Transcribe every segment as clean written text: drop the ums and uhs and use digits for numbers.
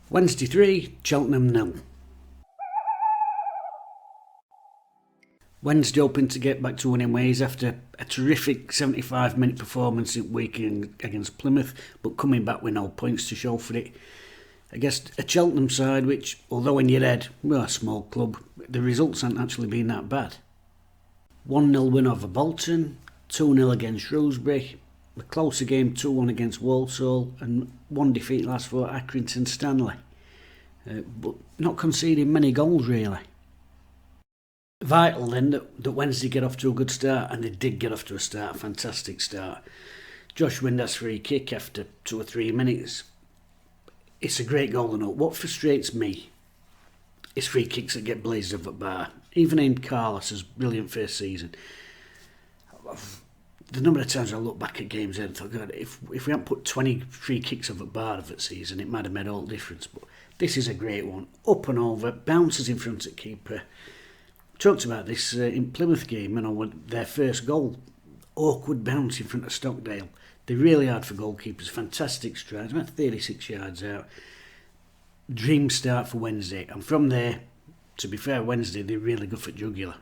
Wednesday 3, Cheltenham 0. Wednesday hoping to get back to winning ways after a terrific 75-minute performance in weekend against Plymouth, but coming back with no points to show for it. Against a Cheltenham side which, although in your head, we're a small club, the results haven't actually been that bad. 1-0 win over Bolton, 2-0 against Shrewsbury, a closer game 2-1 against Walsall, and one defeat last for Accrington Stanley. But not conceding many goals really. Vital then that Wednesday get off to a good start, and they did get off to a fantastic start. Josh Windass free kick after 2 or 3 minutes. It's a great goal and all. What frustrates me is free kicks that get blazed up at bar. Even named Carlos's brilliant first season. The number of times I look back at games and thought, God, if we hadn't put 20 free kicks up at bar of that season, it might have made all the difference. But this is a great one. Up and over, bounces in front of keeper. Talked about this in Plymouth game, their first goal. Awkward bounce in front of Stockdale. They're really hard for goalkeepers. Fantastic strides, about 36 yards out. Dream start for Wednesday. And from there, to be fair, Wednesday, they're really good for jugular.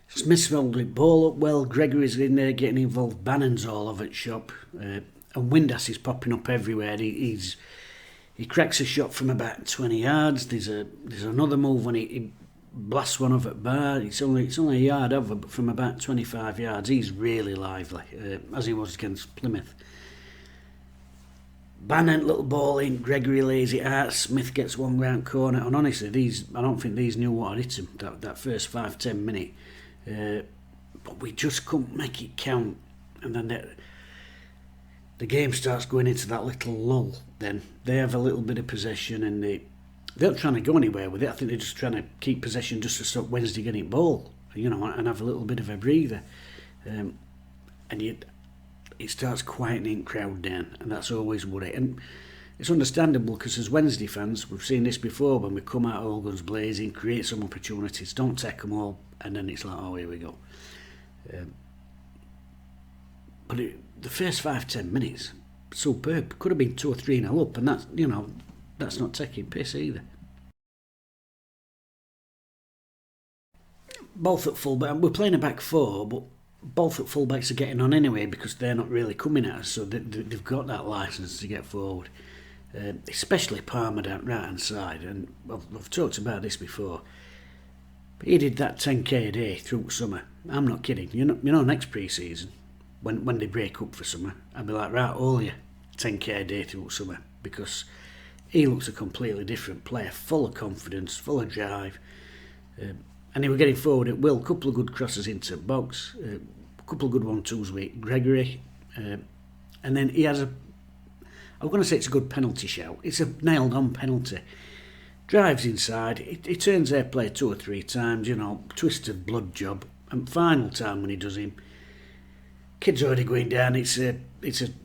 Smith's rolled it ball up well. Gregory's in there getting involved. Bannon's all over at shop. And Windass is popping up everywhere. He cracks a shot from about 20 yards. There's another move when he blasts one off at bar. It's only a yard over, but from about 25 yards, he's really lively, as he was against Plymouth. Bannon, little ball in, Gregory lays it out, Smith gets one round corner, and honestly, I don't think these knew what had hit him, that first 5-10 minute. But we just couldn't make it count, and then the game starts going into that little lull. Then they have a little bit of possession, and they're not trying to go anywhere with it. I think they're just trying to keep possession just to stop Wednesday getting ball, and have a little bit of a breather. And it starts quietening crowd down, and that's always worry. And it's understandable because as Wednesday fans, we've seen this before when we come out all guns blazing, create some opportunities, don't take them all, and then it's like, oh, here we go. But the first 5-10 minutes, superb. Could have been 2 or 3-0 up, and that's not taking piss either. Both at fullback, we're playing a back four, but both at fullbacks are getting on anyway because they're not really coming at us, so they've got that licence to get forward. Especially Palmer down right hand side, and I've talked about this before. But he did that 10k a day through summer. I'm not kidding. Next pre-season, when they break up for summer, I'll be like, right, all you 10k a day through summer, because he looks a completely different player, full of confidence, full of drive. And he was getting forward at will. A couple of good crosses into box, a couple of good 1-2s with Gregory. And then he has I'm going to say it's a good penalty shout. It's a nailed on penalty. Drives inside, he turns their play 2 or 3 times, twisted blood job. And final time when he does him, kid's already going down, it's a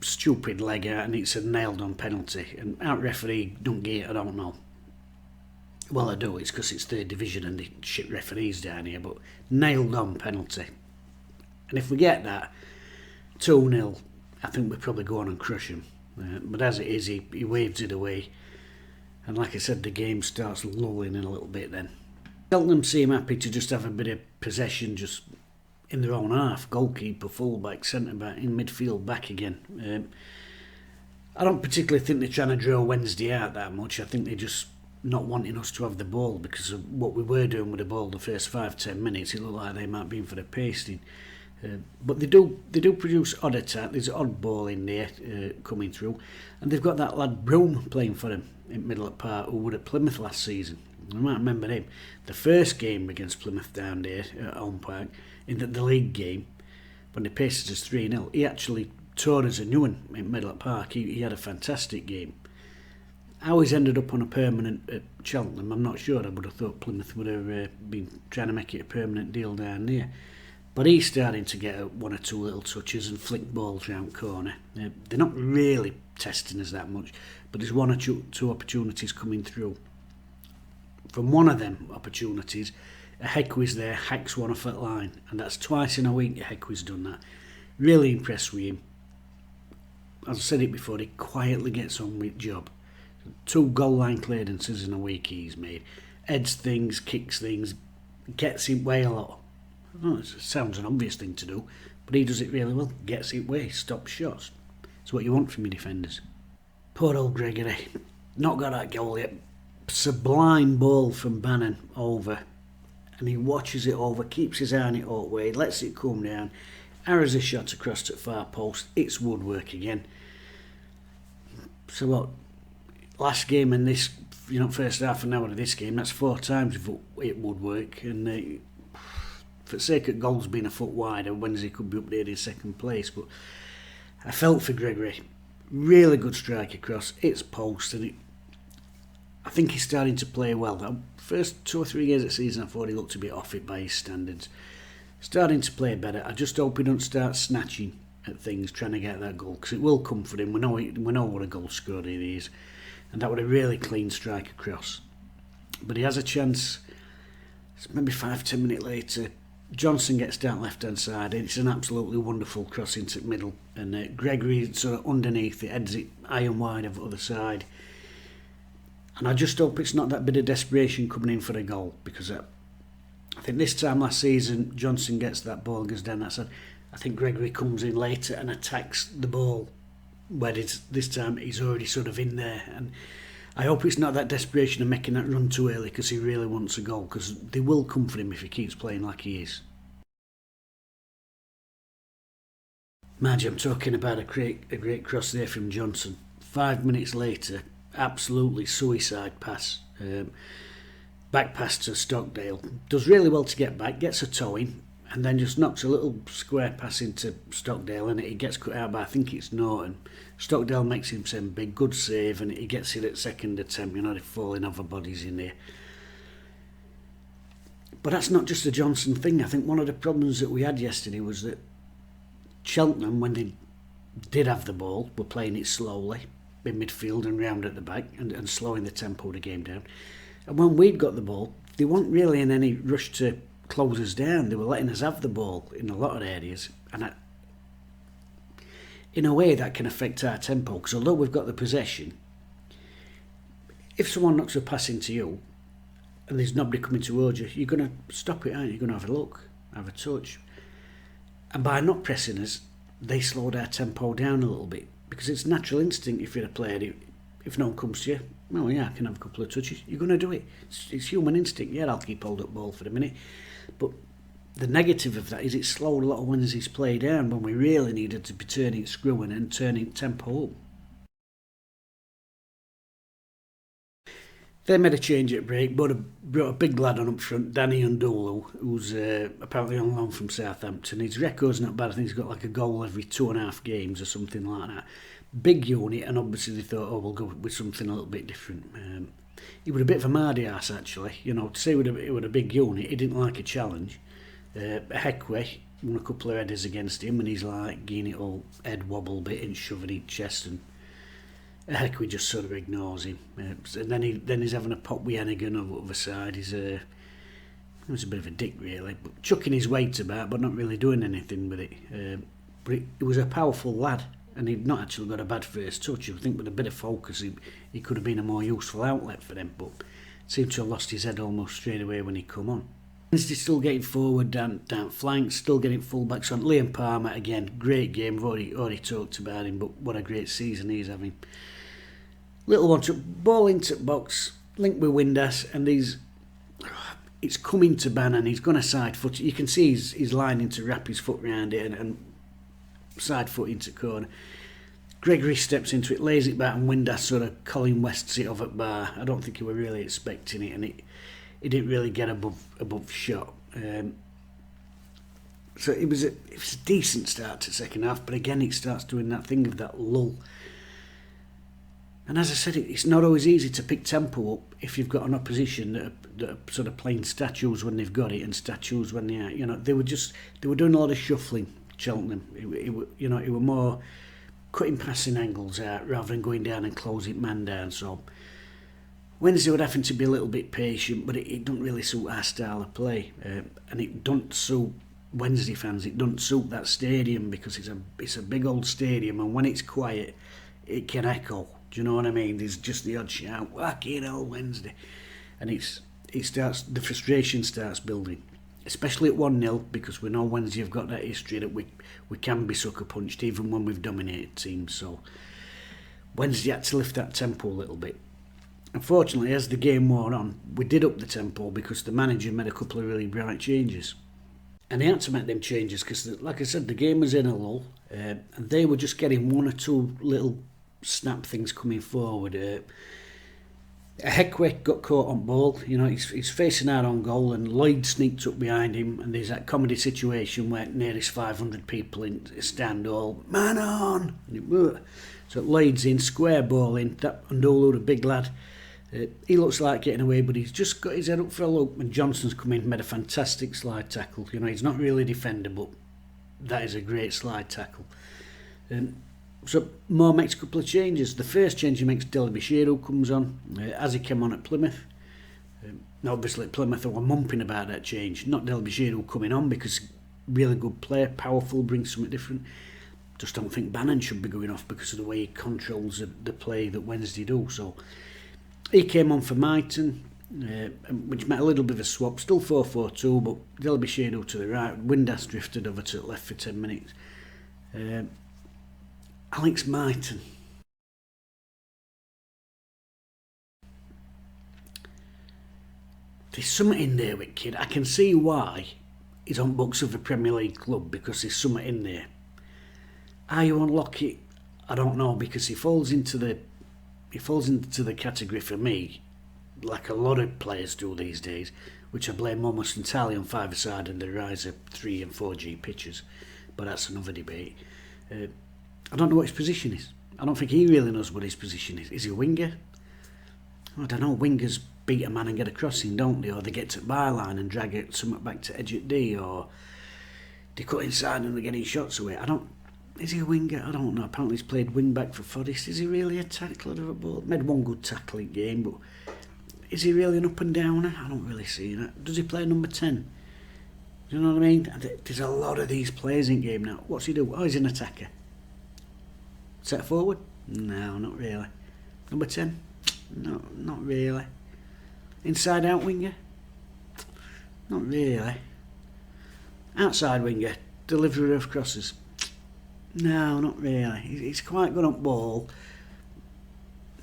stupid leg out and it's a nailed on penalty. And out referee don't get it, I don't know. Well, I do, it's because it's 3rd division and the shit referees down here, but nailed on penalty. And if we get that 2-0, I think we'll probably go on and crush him. But as it is, he waves it away. And like I said, the game starts lulling in a little bit then. Cheltenham seem happy to just have a bit of possession just in their own half. Goalkeeper, fullback, centre-back, in midfield, back again. I don't particularly think they're trying to draw Wednesday out that much. I think they're just not wanting us to have the ball because of what we were doing with the ball the first 5-10 minutes. It looked like they might be in for the pasting. But they do produce odd attack. There's an odd ball in there coming through, and they've got that lad Broom playing for them in middle of park who was at Plymouth last season. I might remember him. The first game against Plymouth down there at home park in the league game when they pasted us 3-0, he actually tore us a new one in middle of park. He had a fantastic game. How he's ended up on a permanent at Cheltenham, I'm not sure. I would have thought Plymouth would have been trying to make it a permanent deal down there. But he's starting to get 1 or 2 little touches and flick balls round corner. They're not really testing us that much, but there's 1 or 2 opportunities coming through. From one of them opportunities, a Heckwy's there, hacks one off that line, and that's twice in a week Heckwy's done that. Really impressed with him. As I said it before, he quietly gets on with the job. 2 goal line clearances in a week he's made. Heads things, kicks things, gets it way a lot. Well, it sounds an obvious thing to do, but he does it really well. Gets it way, stops shots. It's what you want from your defenders. Poor old Gregory. Not got that goal yet. Sublime ball from Bannon over. And he watches it over, keeps his eye on it all the way, lets it come down, arrows a shot across to far post. It's woodwork again. So what? Last game and this, first half an hour of this game, that's 4 times it woodwork. And for the sake of goals being a foot wider, Wednesday could be up there in second place. But I felt for Gregory. Really good strike across. It's post, and I think he's starting to play well. The first 2 or 3 games of the season, I thought he looked a bit off it by his standards. Starting to play better. I just hope he don't start snatching at things, trying to get that goal, because it will come for him. We know what a goal scorer he is, and that was a really clean strike across. But he has a chance. It's maybe 5-10 minutes later. Johnson gets down left hand side, and it's an absolutely wonderful cross into the middle. And Gregory sort of underneath it, heads it high and wide over the other side. And I just hope it's not that bit of desperation coming in for a goal, because I think this time last season, Johnson gets that ball and goes down that side. I think Gregory comes in later and attacks the ball, where this time he's already sort of in there. And I hope it's not that desperation of making that run too early because he really wants a goal, because they will come for him if he keeps playing like he is. Madge, I'm talking about a great cross there from Johnson. 5 minutes later, absolutely suicide pass. Back pass to Stockdale. Does really well to get back, gets a toe in, and then just knocks a little square pass into Stockdale, and it gets cut out by, I think it's Norton. Stockdale makes him some big, good save, and he gets it at second attempt. They're falling over bodies in there. But that's not just a Johnson thing. I think one of the problems that we had yesterday was that Cheltenham, when they did have the ball, were playing it slowly in midfield and round at the back, and slowing the tempo of the game down. And when we'd got the ball, they weren't really in any rush to close us down. They were letting us have the ball in a lot of areas, and in a way that can affect our tempo, because although we've got the possession, if someone knocks a pass into you and there's nobody coming towards you, you're going to stop it, aren't you? You're going to have a look, have a touch. And by not pressing us, they slowed our tempo down a little bit, because it's natural instinct if you're a player. If no one comes to you, well, yeah, I can have a couple of touches. You're going to do it. It's human instinct. Yeah, I'll keep hold up ball for a minute. But the negative of that is it slowed a lot of Wednesday's play down when we really needed to be turning screwing and turning tempo up. They made a change at break, but brought a big lad on up front, Bannan and Dele-Bashiru, who's apparently on loan from Southampton. His record's not bad. I think he's got like a goal every 2.5 games or something like that. Big unit, and obviously they thought, we'll go with something a little bit different. He was a bit of a mardy ass, actually. To say he was a big unit, he didn't like a challenge. Heckway won a couple of headers against him, and he's like getting it all head wobble a bit and shoving his chest, and Heckway just sort of ignores him. And then he's having a pop with Hennigan on the other side. He's a bit of a dick, really, but chucking his weight about, but not really doing anything with it. But he was a powerful lad, and he'd not actually got a bad first touch. I think with a bit of focus, he could have been a more useful outlet for them, but seemed to have lost his head almost straight away when he come on. Wednesday still getting forward down flanks, still getting full-backs on. Liam Palmer, again, great game. We've already talked about him, but what a great season he's having. Little one took ball into the box, linked with Windass, and it's coming to Bannon. He's going to side foot. You can see he's lining to wrap his foot round it and side foot into corner. Gregory steps into it, lays it back, and Windass sort of Colin Wests it off at bar. I don't think he were really expecting it, and he didn't really get above shot. So it was a decent start to second half, but again it starts doing that thing of that lull. And as I said, it's not always easy to pick tempo up if you've got an opposition that are sort of playing statues when they've got it and statues when they aren't. They were doing a lot of shuffling. Cheltenham, it were more cutting passing angles out rather than going down and closing man down. So Wednesday would have to be a little bit patient, but it don't really suit our style of play, and it don't suit Wednesday fans. It don't suit that stadium, because it's a big old stadium, and when it's quiet, it can echo. Do you know what I mean? There's just the odd shout, fucking hell, Wednesday. And the frustration starts building. Especially at 1-0, because we know Wednesday have got that history that we can be sucker punched even when we've dominated teams. So Wednesday had to lift that tempo a little bit. Unfortunately, as the game wore on, we did up the tempo because the manager made a couple of really bright changes. And he had to make them changes because, like I said, the game was in a lull, and they were just getting one or two little snap things coming forward. Hekwe got caught on ball, he's facing our own goal, and Lloyd sneaked up behind him, and there's that comedy situation where nearest 500 people in stand all, man on! So Lloyd's in, square ball in, that Ndolo, the big lad, he looks like getting away, but he's just got his head up for a look, and Johnson's come in, made a fantastic slide tackle. He's not really a defender, but that is a great slide tackle. So Mo makes a couple of changes. The first change he makes, Dele-Bashiru comes on, as he came on at Plymouth. Obviously at Plymouth they were mumping about that change, not Dele-Bashiru coming on because really good player, powerful, brings something different. Just don't think Bannon should be going off because of the way he controls the play that Wednesday do. So he came on for Myton, which meant a little bit of a swap, still 4-4-2, but Dele-Bashiru to the right, Windass drifted over to the left for 10 minutes. Alex Myton. There's something in there with kid. I can see why he's on books of a Premier League club, because there's something in there. How you unlock it, I don't know, because he falls into the category for me, like a lot of players do these days, which I blame almost entirely on five-a-side and the rise of 3 and 4G pitches, but that's another debate. I don't know what his position is. I don't think he really knows what his position is. Is he a winger? I don't know. Wingers beat a man and get a crossing, don't they? Or they get to the byline and drag it somewhat back to edge at D, or they cut inside and they're getting shots away. Is he a winger? I don't know. Apparently he's played wing back for Forest. Is he really a tackler of a ball? Made one good tackling game, but is he really an up and downer? I don't really see that. Does he play number 10? Do you know what I mean? There's a lot of these players in game now. What's he do? Oh, he's an attacker. Set forward? No, not really. Number 10? No, not really. Inside out winger? Not really. Outside winger? Deliverer of crosses? No, not really. He's quite good on ball.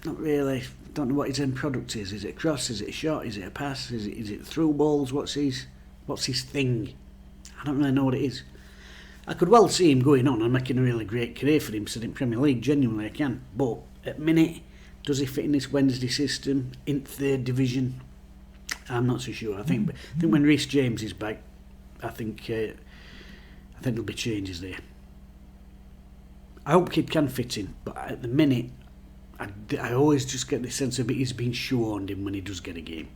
Not really. Don't know what his end product is. Is it a cross? Is it a shot? Is it a pass? Is it through balls? What's his thing? I don't really know what it is. I could well see him going on and making a really great career for himself in Premier League. Genuinely, I can. But at minute, does he fit in this Wednesday system in 3rd division? I'm not so sure. I think when Reece James is back, I think there'll be changes there. I hope Kid can fit in, but at the minute, I always just get the sense of it he's been shoehorned in when he does get a game.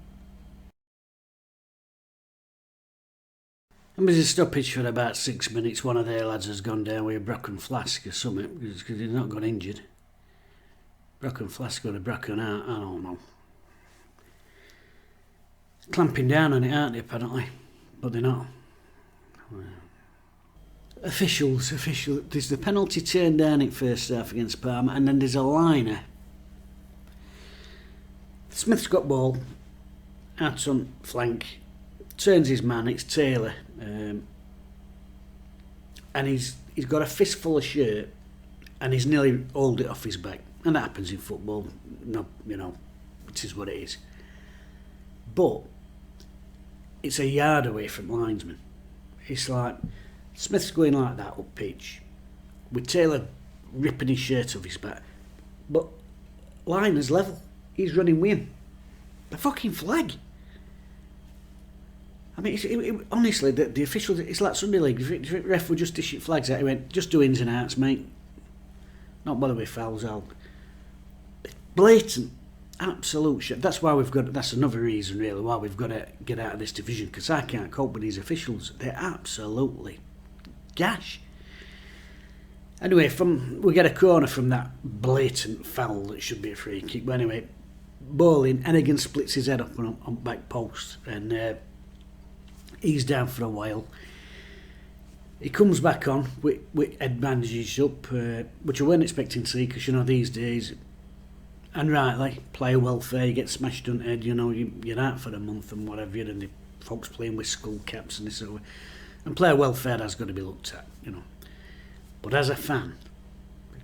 And there's a stoppage for about 6 minutes. One of their lads has gone down with a broken flask or something because he's not got injured. Broken flask or a broken heart, I don't know. Clamping down on it, aren't they, apparently? But they're not. Officials. There's the penalty turned down in first half against Parma, and then there's a liner. Smith's got ball, out on flank, turns his man, it's Taylor, and he's got a fistful of shirt, and he's nearly hauled it off his back, and that happens in football. No, it is what it is. But it's a yard away from linesman. It's like Smith's going like that up pitch, with Taylor ripping his shirt off his back, but liner's level. He's running with him. The fucking flag. I mean, honestly, the officials, it's like Sunday League. If the ref would just issue flags out, he went, just do ins and outs, mate. Not bother with fouls out. Blatant, absolute shit. That's another reason, really, why we've got to get out of this division, because I can't cope with these officials. They're absolutely gash. Anyway, we get a corner from that blatant foul that should be a free kick. But anyway, bowling, Hennigan splits his head up on back post, and he's down for a while. He comes back on with head bandages up, which I weren't expecting to see, because these days And rightly, player welfare, you get smashed on the head, you know, you're out for a month and whatever, and the folks playing with skull caps and this sort of, and player welfare has got to be looked at, you know. But as a fan,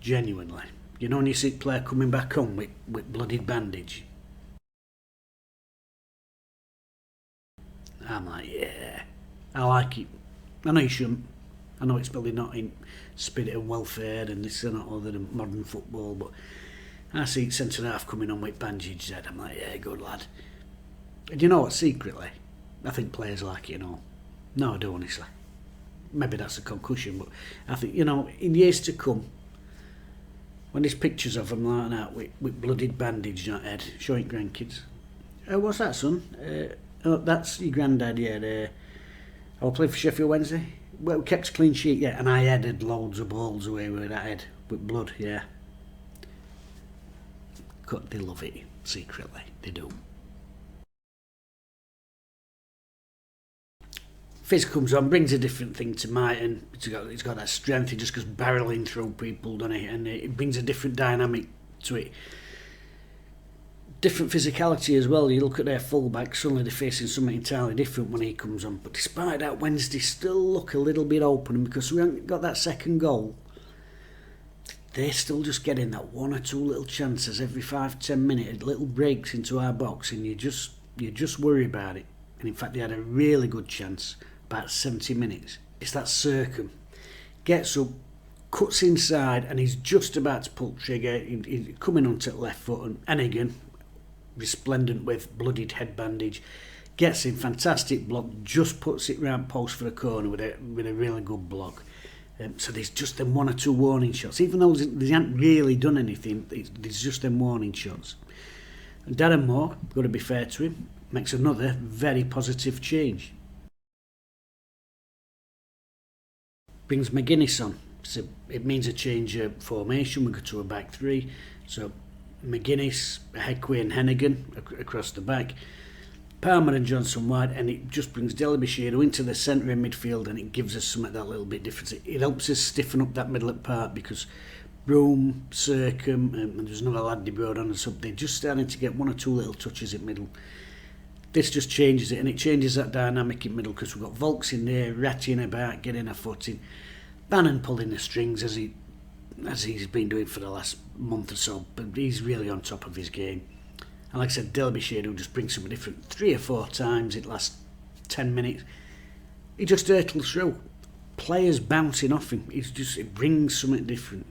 genuinely, you know, when you see a player coming back on with bloodied bandage, I'm like, yeah, I like it. I know you shouldn't. I know it's probably not in spirit and welfare and this and that other than modern football, but I see centre half coming on with bandage head, I'm like, yeah, good lad. And you know what, secretly, I think players like it and all. No, I do, honestly. Maybe that's a concussion, but I think, you know, in years to come, when there's pictures of them like that with blooded bandage on head, showing grandkids, what's that, son? Oh, that's your granddad, yeah. I played for Sheffield Wednesday. Well, we kept a clean sheet, yeah, and I headed loads of balls away with that head, with blood, yeah. They love it, secretly, they do. Fizz comes on, brings a different thing to Martin. It's got that strength, he just goes barreling through people, doesn't it? And it brings a different dynamic to it. Different physicality as well. You look at their fullback, suddenly they're facing something entirely different when he comes on. But despite that, Wednesday still look a little bit open, and because we haven't got that second goal, they're still just getting that one or two little chances every 5-10 minutes, little breaks into our box, and you just worry about it. And in fact, they had a really good chance about 70 minutes. It's that Circum gets up, cuts inside, and he's just about to pull trigger. He's coming onto the left foot, and Hennigan, resplendent with bloodied head bandage, gets in, fantastic block, just puts it round post for a corner with a really good block. So there's just them one or two warning shots, even though they haven't really done anything. There's just them warning shots. And Darren Moore, got to be fair to him, makes another very positive change. Brings McGuinness on. So it means a change of formation. We go to a back three. So McGuinness, Heckway and Hennigan across the back. Palmer and Johnson wide, and it just brings Dele-Bashiru into the centre of midfield, and it gives us something that little bit different. It helps us stiffen up that middle part because Broom, Circum, and there's another lad they brought on and so they're just starting to get one or two little touches in middle. This just changes it, and it changes that dynamic in middle because we've got Volks in there ratting about, getting a foot in. Bannon pulling the strings as he's been doing for the last month or so, but he's really on top of his game. And like I said, Dele-Bashiru just brings something different. 3 or 4 times in the last 10 minutes, he just hurtles through. Players bouncing off him. It brings something different.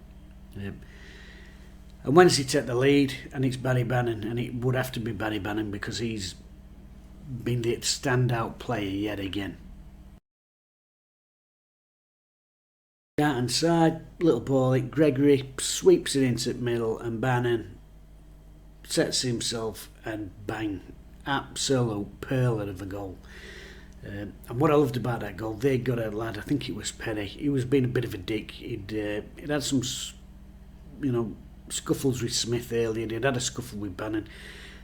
And Wednesday take the lead, and it's Barry Bannon, and it would have to be Barry Bannon because he's been the standout player yet again. Right hand side, little ball, Gregory sweeps it into the middle, and Bannon sets himself and bang, absolute pearler of a goal. And what I loved about that goal, they got a lad, I think it was Perry, he was being a bit of a dick. He'd had some, scuffles with Smith earlier, he'd had a scuffle with Bannon,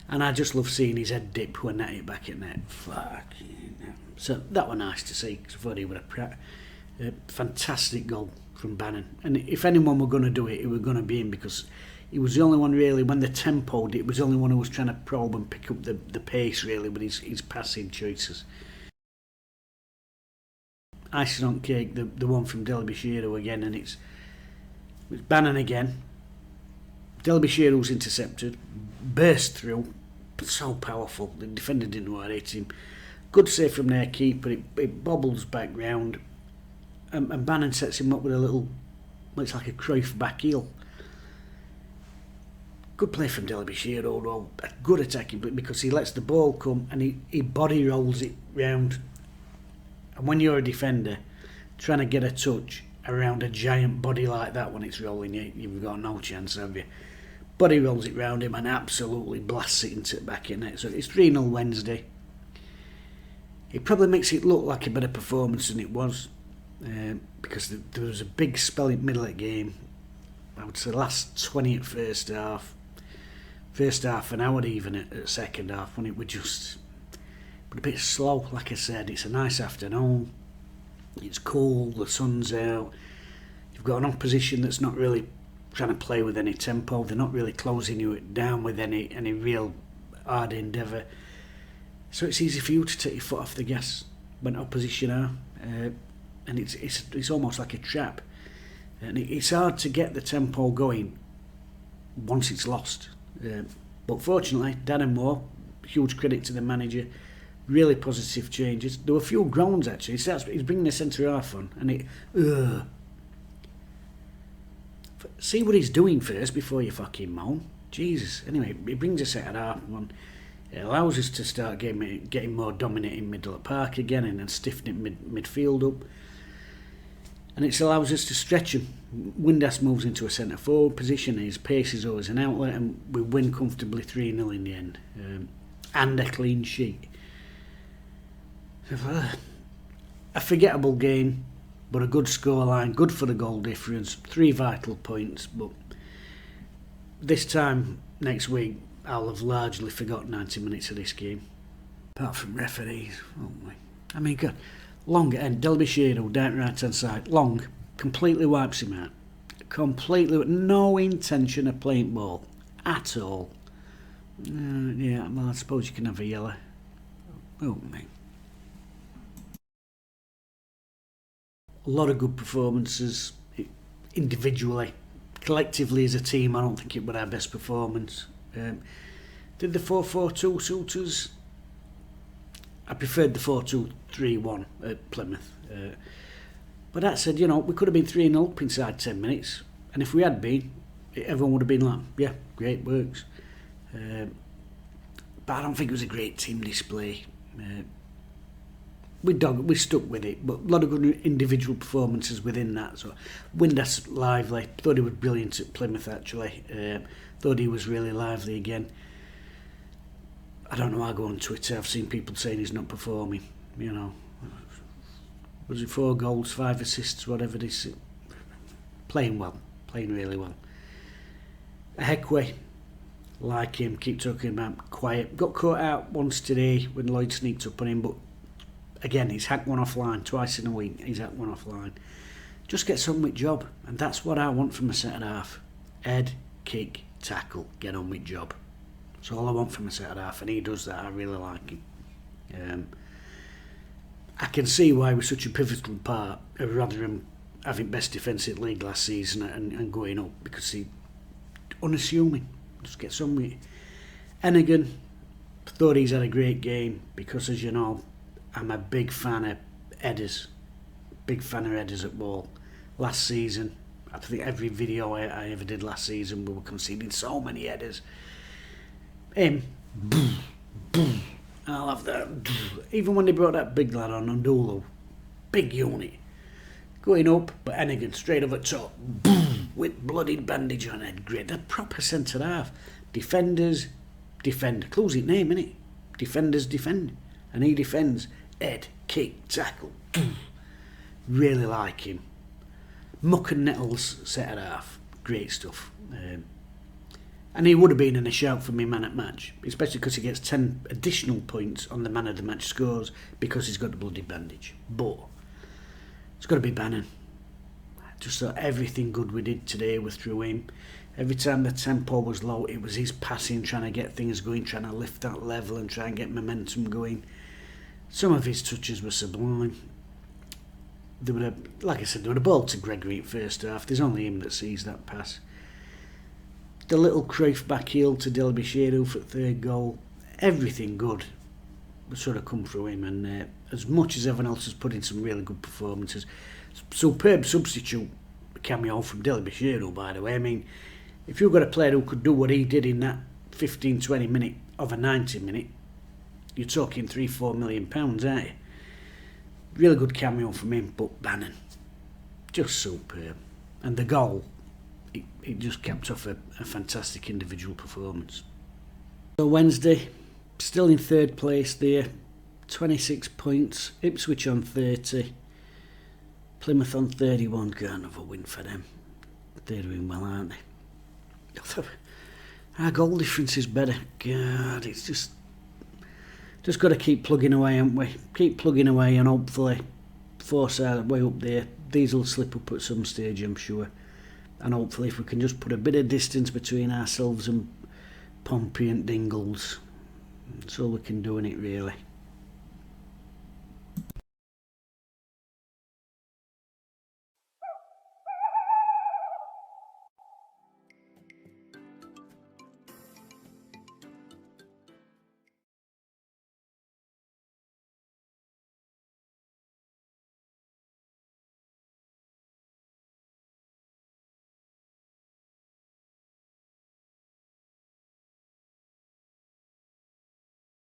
and I just love seeing his head dip when that hit back in net. Fucking hell. So that was nice to see, because I thought he would have prat. Fantastic goal from Bannon, and if anyone were going to do it, it was going to be him, because he was the only one really, when the tempoed it was the only one who was trying to probe and pick up the pace really with his passing choices. Icing on cake, the one from Dele-Bashiru again, and it's Bannon again. Dele-Bashiru's intercepted, burst through, so powerful, the defender didn't know how to hit him. Good save from their keeper, it bobbles back round, and Bannon sets him up with a little, looks like a Cruyff back heel. Good play from Dele-Bashiru, though, a good attacking play, because he lets the ball come and he body rolls it round. And when you're a defender, trying to get a touch around a giant body like that when it's rolling, you've got no chance, have you? Body rolls it round him and absolutely blasts it into the back of the net. So it's 3-0 Wednesday. It probably makes it look like a better performance than it was, because there was a big spell in the middle of the game. I would say last 20 at first half an hour even at second half, when it was just a bit slow. Like I said, it's a nice afternoon, it's cool, the sun's out, you've got an opposition that's not really trying to play with any tempo. They're not really closing you down with any real hard endeavour. So it's easy for you to take your foot off the gas when opposition are, and it's almost like a trap. And it's hard to get the tempo going once it's lost. But fortunately, Darren Moore, huge credit to the manager, really positive changes. There were a few groans actually. He's bringing the centre half on, and see what he's doing first before you fucking moan. Jesus. Anyway, he brings a centre half on. It allows us to start getting more dominating middle of park again, and then stiffening midfield up. And it allows us to stretch him. Windass moves into a centre forward position. His pace is always an outlet, and we win comfortably 3-0 in the end, and a clean sheet. A forgettable game, but a good scoreline, good for the goal difference, 3 vital points. But this time next week, I'll have largely forgotten 90 minutes of this game, apart from referees. Oh my! I mean, God. Long at end, Dele-Bashiru down right hand side. Long completely wipes him out. Completely, no intention of playing ball at all. Yeah, well, I suppose you can have a yellow. Oh, mate. A lot of good performances individually. Collectively as a team, I don't think it was our best performance. Did the 4-4-2 suit us? I preferred the 4-2-3-1 at Plymouth. But that said, you know, we could have been 3-0 up inside 10 minutes. And if we had been, everyone would have been like, yeah, great works. But I don't think it was a great team display. We stuck with it, but a lot of good individual performances within that. So Windass lively. Thought he was brilliant at Plymouth actually. Thought he was really lively again. I don't know, I go on Twitter, I've seen people saying he's not performing, you know. Was it 4 goals, 5 assists, whatever it is. Playing well, playing really well. Heckway, like him, keep talking about quiet. Got caught out once today when Lloyd sneaked up on him, but again, he's hacked one offline, twice in a week, he's hacked one offline. Just get on with job, and that's what I want from a centre half. Head, kick, tackle, get on with job. That's all I want from a centre half, and he does that. I really like him. I can see why he was such a pivotal part of Rotherham having best defence in the league last season and going up, because he unassuming, just gets on with it. Ennigan, thought he's had a great game because, as you know, I'm a big fan of headers. Big fan of headers at ball. Last season, I think every video I ever did last season, we were conceding so many headers. Him, boom, boom. I'll have that. Even when they brought that big lad on Ndulu, big unit, going up, but Ennigan straight over top, boom, with bloodied bandage on head. Great, they're proper centre half. Defenders defend. Clues his name, innit? Defenders defend, and he defends. Head, kick, tackle. Boom. Really like him. Muck and Nettles centre half. Great stuff. And he would have been in a shout for me man at match, especially because he gets 10 additional points on the man of the match scores because he's got the bloody bandage. But it's got to be Bannon. Just thought everything good we did today was through him. Every time the tempo was low, it was his passing, trying to get things going, trying to lift that level and try and get momentum going. Some of his touches were sublime. There were, like I said, there were a ball to Gregory at first half. There's only him that sees that pass. The little Cruyff back heel to Dele-Bashiru for the third goal. Everything good sort of come through him, and as much as everyone else has put in some really good performances. Superb substitute cameo from Dele-Bashiru, by the way. I mean, if you've got a player who could do what he did in that 15-20 minute of a 90 minute, you're talking £3-4 million, aren't you? Really good cameo from him, but Bannon, just superb. And the goal, it just capped off a fantastic individual performance. So Wednesday, still in third place there, 26 points, Ipswich on 30, Plymouth on 31. God, another win for them. They're doing well, aren't they? Our goal difference is better. God, it's just got to keep plugging away, haven't we? Keep plugging away, and hopefully force our way up there. These will slip up at some stage, I'm sure. And hopefully if we can just put a bit of distance between ourselves and Pompey and Dingles, that's all we can do in it really.